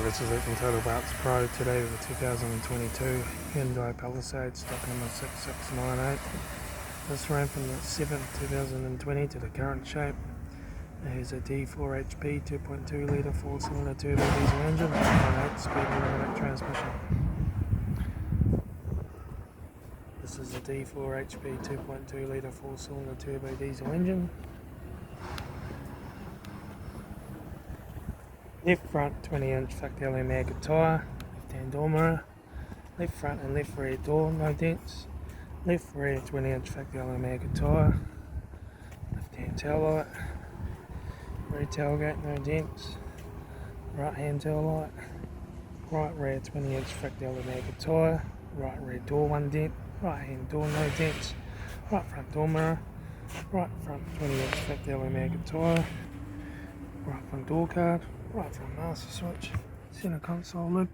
this is Litre Total Parts Pro. Today the 2022 Hyundai Palisade, stock number 6698. This ran from the 7th 2020 to the current shape. Here's a D4 HP 2.2 litre 4-cylinder turbo diesel engine, 1.8 speed automatic transmission. This is a D4 HP 2.2 litre 4-cylinder turbo diesel engine. Left front 20-inch factory American tyre, left hand door mirror, left front and left rear door, no dents, left rear 20-inch factory American tyre, left hand taillight, rear tailgate, no dents, right hand taillight, right rear 20-inch factory American tyre, right rear door 1 dent, right hand door no dents, right front door mirror, right front 20-inch factory American tyre, right front door card, right front master switch, center console lid,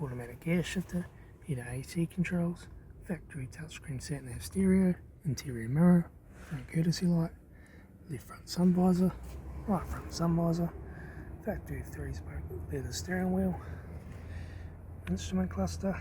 automatic gear shifter, heater AC controls, factory touchscreen sat nav stereo, interior mirror, front courtesy light, left front sun visor, right front sun visor, factory 3-spoke leather steering wheel, instrument cluster,